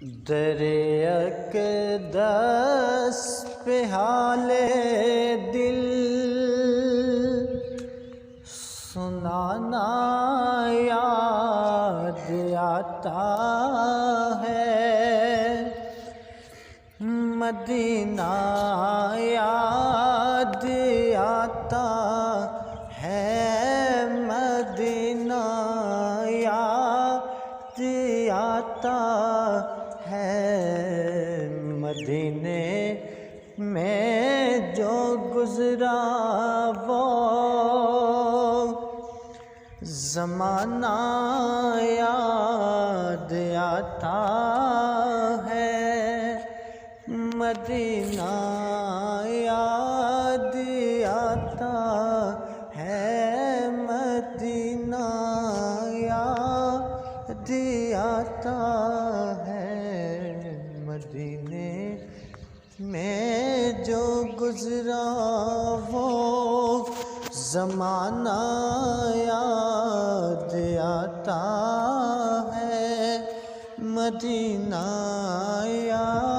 در اقدس پہ حال دل سنانا یاد آتا ہے، مدینہ یاد آتا ہے، مدینہ یاد آتا ہے، مدینے میں جو گزرا وہ زمانہ یاد آتا ہے، مدینہ یاد آتا ہے، مدینہ یاد آتا ہے، مدینے میں جو گزرا وہ زمانہ یاد آتا ہے، مدینہ یاد